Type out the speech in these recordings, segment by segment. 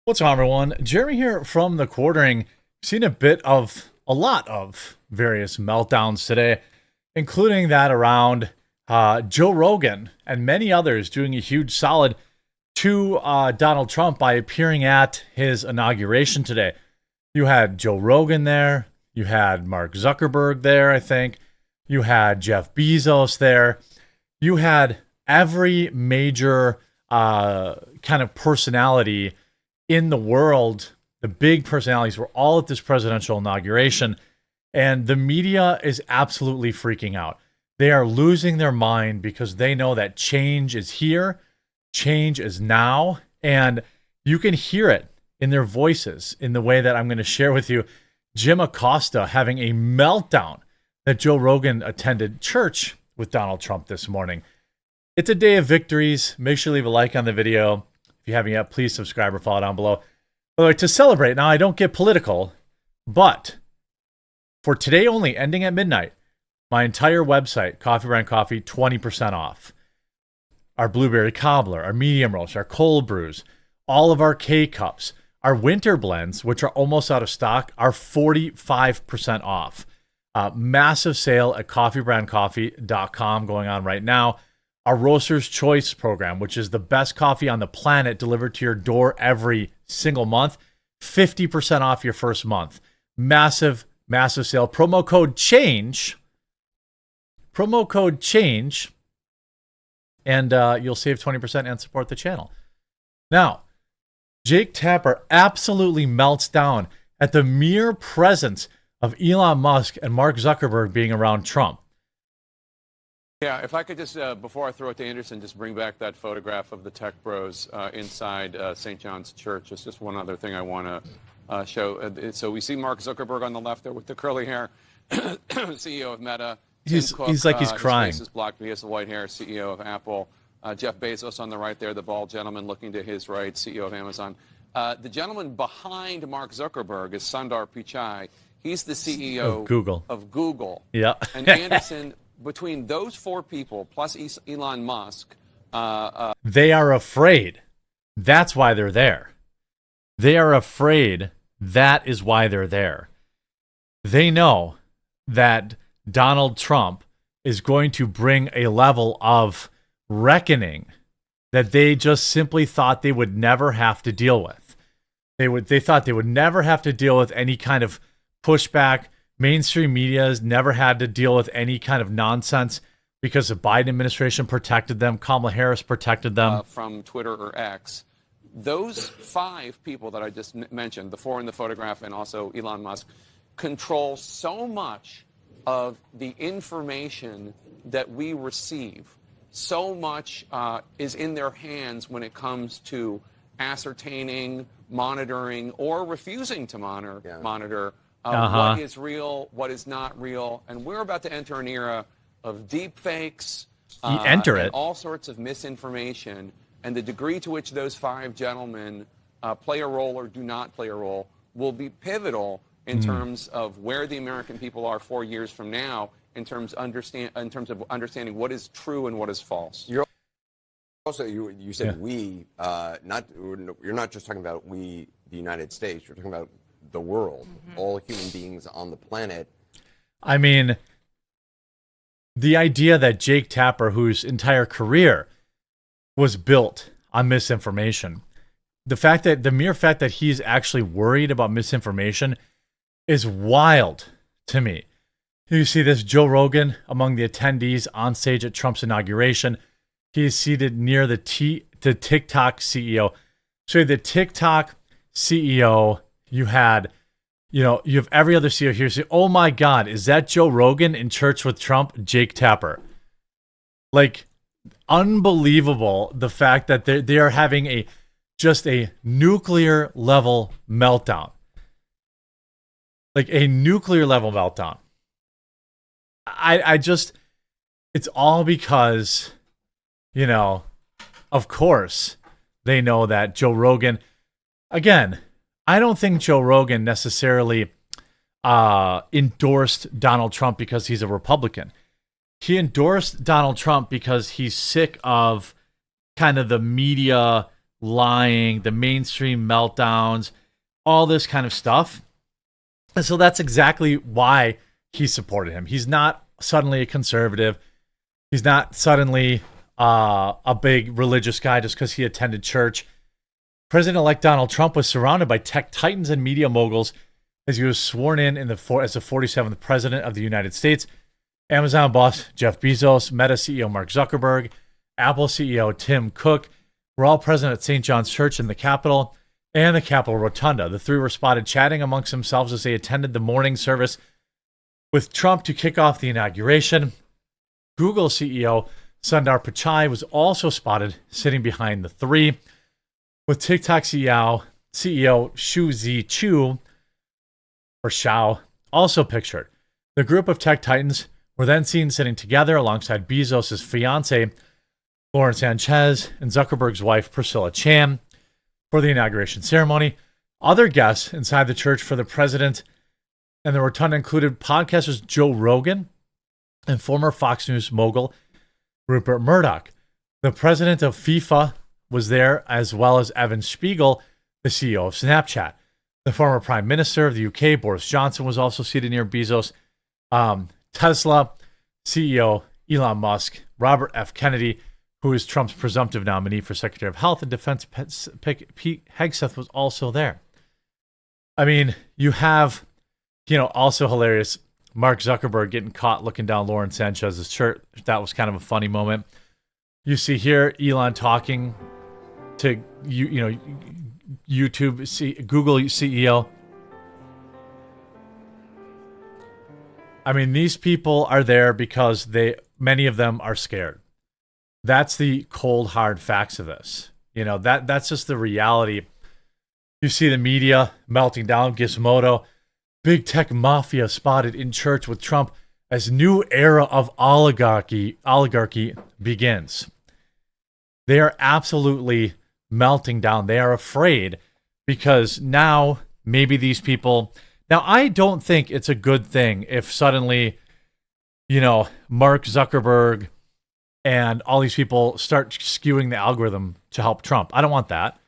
What's on, everyone? Jeremy here from the Quartering. Seen a lot of various meltdowns today, including that around Joe Rogan and many others doing a huge solid to Donald Trump by appearing at his inauguration today. You had Joe Rogan there. You had Mark Zuckerberg there, I think. You had Jeff Bezos there. You had every major kind of personality in the world. The big personalities were all at this presidential inauguration, and the media is absolutely freaking out. They are losing their mind because they know that change is here, change is now, and you can hear it in their voices in the way that I'm going to share with you. Jim Acosta having a meltdown that Joe Rogan attended church with Donald Trump this morning. It's a day of victories. Make sure to leave a like on the video. If you haven't yet, please subscribe or follow down below. By the way, to celebrate, now I don't get political, but for today only, ending at midnight, my entire website, Coffee Brand Coffee, 20% off. Our blueberry cobbler, our medium roast, our cold brews, all of our K-cups, our winter blends, which are almost out of stock, are 45% off. Massive sale at coffeebrandcoffee.com going on right now. Our Roaster's Choice program, which is the best coffee on the planet delivered to your door every single month, 50% off your first month. Massive, massive sale. Promo code CHANGE, and you'll save 20% and support the channel. Now, Jake Tapper absolutely melts down at the mere presence of Elon Musk and Mark Zuckerberg being around Trump. Yeah, if I could just, before I throw it to Anderson, just bring back that photograph of the tech bros inside St. John's Church. It's just one other thing I want to show. So we see Mark Zuckerberg on the left there with the curly hair, CEO of Meta. He's like he's crying. His face is blocked. He has the white hair, CEO of Apple. Jeff Bezos on the right there, the bald gentleman looking to his right, CEO of Amazon. The gentleman behind Mark Zuckerberg is Sundar Pichai. He's the CEO of Google. Yeah. And Anderson, between those four people plus Elon Musk, they are afraid. That's why they're there. They are afraid. That is why they're there. They know that Donald Trump is going to bring a level of reckoning that they just simply thought they would never have to deal with. They thought they would never have to deal with any kind of pushback. Mainstream media has never had to deal with any kind of nonsense because the Biden administration protected them. Kamala Harris protected them. From Twitter or X. Those five people that I just mentioned, the four in the photograph and also Elon Musk, control so much of the information that we receive. So much is in their hands when it comes to ascertaining, monitoring, or refusing to monitor what is real, what is not real. And we're about to enter an era of deep fakes, and all sorts of misinformation. And the degree to which those five gentlemen play a role or do not play a role will be pivotal in terms of where the American people are 4 years from now, in terms of understanding what is true and what is false. You're also, you said we, you're not just talking about we, the United States. You're talking about the world, all human beings on the planet. I mean, the idea that Jake Tapper, whose entire career was built on misinformation, the mere fact that he's actually worried about misinformation is wild to me. You see this Joe Rogan among the attendees on stage at Trump's inauguration. He is seated near the TikTok CEO. So the TikTok CEO, you have every other CEO here say, oh my God, is that Joe Rogan in church with Trump? Jake Tapper. Like, unbelievable the fact that they are having just a nuclear level meltdown. Like a nuclear level meltdown. It's all because, of course, they know that Joe Rogan, again, I don't think Joe Rogan necessarily endorsed Donald Trump because he's a Republican. He endorsed Donald Trump because he's sick of kind of the media lying, the mainstream meltdowns, all this kind of stuff. And so that's exactly why he supported him. He's not suddenly a conservative. He's not suddenly a big religious guy just because he attended church. President-elect Donald Trump was surrounded by tech titans and media moguls as he was sworn in as the 47th president of the United States. Amazon boss Jeff Bezos, Meta CEO Mark Zuckerberg, Apple CEO Tim Cook were all present at St. John's Church in the Capitol and the Capitol Rotunda. The three were spotted chatting amongst themselves as they attended the morning service with Trump to kick off the inauguration. Google CEO Sundar Pichai was also spotted sitting behind the three, with TikTok CEO Shu Zhi Shao also pictured. The group of tech titans were then seen sitting together alongside Bezos' fiancée, Lauren Sanchez, and Zuckerberg's wife, Priscilla Chan, for the inauguration ceremony. Other guests inside the church for the president and the rotunda included podcasters Joe Rogan and former Fox News mogul Rupert Murdoch. The president of FIFA was there, as well as Evan Spiegel, the CEO of Snapchat. The former prime minister of the UK, Boris Johnson, was also seated near Bezos. Tesla CEO Elon Musk, Robert F. Kennedy, who is Trump's presumptive nominee for Secretary of Health and Defense, Pete Hegseth, was also there. I mean, you have, also hilarious, Mark Zuckerberg getting caught looking down Lauren Sanchez's shirt. That was kind of a funny moment. You see here Elon talking to Google CEO. I mean, these people are there because many of them are scared. That's the cold, hard facts of this. That's just the reality. You see the media melting down. Gizmodo, big tech mafia spotted in church with Trump as new era of oligarchy begins. They are absolutely melting down. They are afraid because now maybe these people. Now, I don't think it's a good thing if suddenly, Mark Zuckerberg and all these people start skewing the algorithm to help Trump. I don't want that.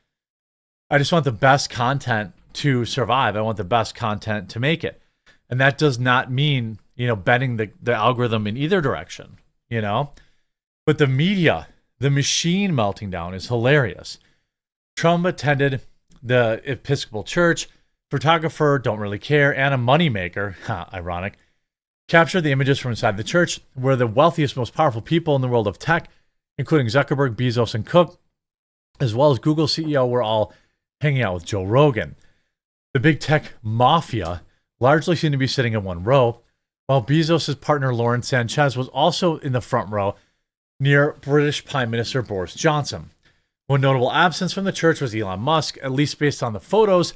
I just want the best content to survive. I want the best content to make it. And that does not mean, bending the algorithm in either direction, But the media, the machine melting down is hilarious. Trump attended the Episcopal Church. Photographer, don't really care, and a moneymaker, ironic, captured the images from inside the church where the wealthiest, most powerful people in the world of tech, including Zuckerberg, Bezos, and Cook, as well as Google CEO, were all hanging out with Joe Rogan. The big tech mafia largely seemed to be sitting in one row, while Bezos' partner Lauren Sanchez was also in the front row near British Prime Minister Boris Johnson. One notable absence from the church was Elon Musk, at least based on the photos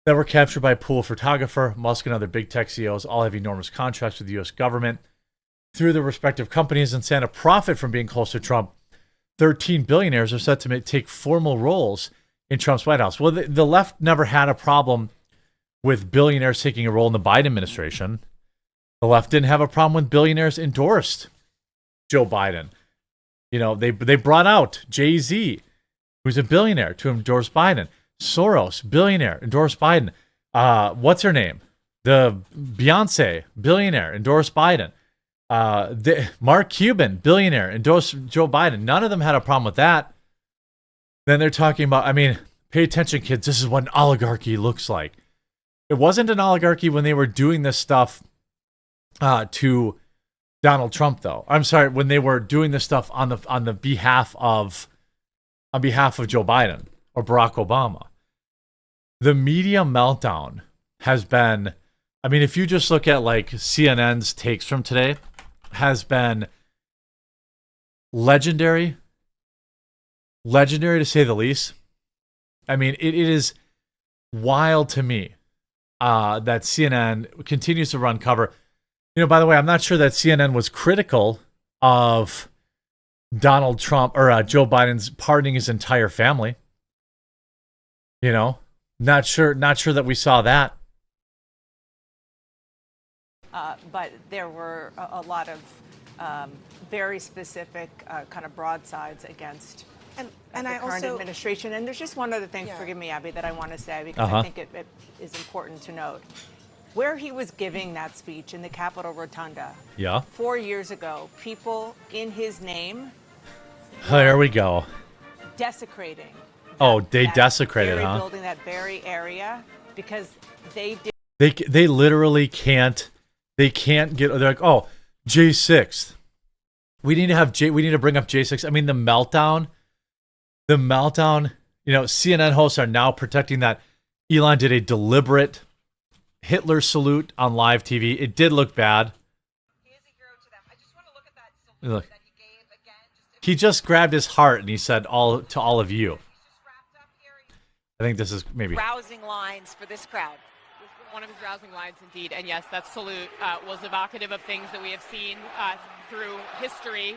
that were captured by a pool photographer. Musk and other big tech CEOs all have enormous contracts with the U.S. government through their respective companies and stand to profit from being close to Trump. 13 billionaires are set to take formal roles in Trump's White House. Well, the left never had a problem with billionaires taking a role in the Biden administration. The left didn't have a problem when billionaires endorsed Joe Biden. They brought out Jay-Z, who's a billionaire, to endorse Biden. Soros, billionaire, endorsed Biden. What's her name? The Beyonce, billionaire, endorsed Biden. Mark Cuban, billionaire, endorsed Joe Biden. None of them had a problem with that. Then they're talking about, pay attention, kids. This is what an oligarchy looks like. It wasn't an oligarchy when they were doing this stuff to Donald Trump, though. I'm sorry, when they were doing this stuff on behalf of Joe Biden or Barack Obama. The media meltdown has been, if you just look at CNN's takes from today, has been legendary to say the least. It is wild to me that CNN continues to run cover. By the way, I'm not sure that CNN was critical of Donald Trump or Joe Biden's pardoning his entire family. Not sure that we saw that. But there were a lot of very specific kind of broadsides against And the I current also administration. And there's just one other thing, Yeah. forgive me, Abby, that I want to say, because I think it is important to note. Where he was giving that speech in the Capitol Rotunda Yeah. 4 years ago, people in his name There we go. desecrating. Oh, they that desecrated, very huh? building, that very area, because they did. They literally can't. They can't get. They're like, oh, J6. We need to bring up J6. I mean, the meltdown. You know, CNN hosts are now protecting that Elon did a deliberate Hitler salute on live TV. It did look bad. He is a hero to them. I just want to look at that salute Look. that he gave again. He just grabbed his heart and he said, all to all of you. He's just wrapped up here. I think this is maybe. Rousing lines for this crowd. One of his rousing lines, indeed. And yes, that salute was evocative of things that we have seen through history.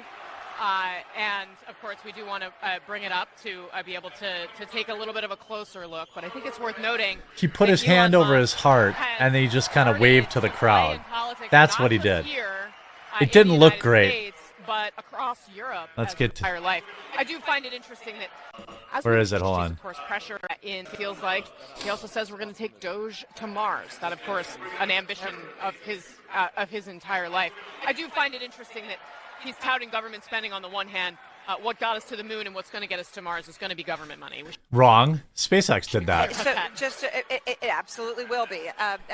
And, of course, we do want to bring it up to be able to take a little bit of a closer look. But I think it's worth noting. He put his hand over his heart and then he just kind of waved to the crowd. That's what he did. It didn't look great. But across Europe, Let's get to entire life. I do find it interesting that as Where we is it? Hold on. of course, pressure in feels like he also says we're going to take Doge to Mars. That, of course, an ambition of his entire life. I do find it interesting that he's touting government spending on the one hand. What got us to the moon and what's going to get us to Mars is going to be government money. Wrong. SpaceX did that. So it absolutely will be.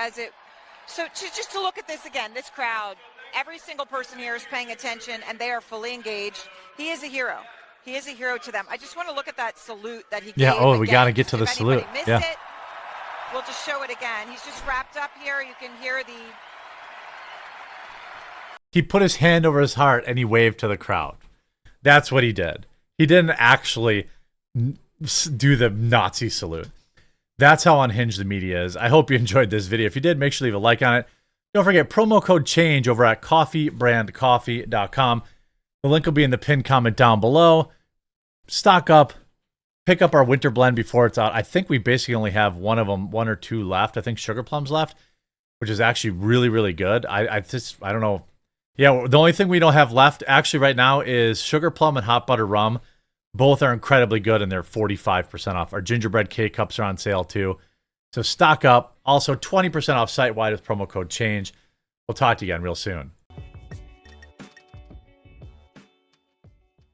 Just to look at this again, this crowd, every single person here is paying attention and they are fully engaged. He is a hero. He is a hero to them. I just want to look at that salute that he gave. Yeah, oh, we again. got to get to the If anybody salute. missed Yeah. it, we'll just show it again. He's just wrapped up here. You can hear the He put his hand over his heart and he waved to the crowd. That's what he did. He didn't actually do the Nazi salute. That's how unhinged the media is. I hope you enjoyed this video. If you did, make sure to leave a like on it. Don't forget, promo code CHANGE over at coffeebrandcoffee.com. The link will be in the pinned comment down below. Stock up. Pick up our winter blend before it's out. I think we basically only have one or two left. I think Sugar Plums left, which is actually really, really good. I don't know. Yeah, the only thing we don't have left actually right now is Sugar Plum and Hot Butter Rum. Both are incredibly good and they're 45% off. Our gingerbread K-Cups are on sale too. So stock up. Also 20% off site-wide with promo code CHANGE. We'll talk to you again real soon.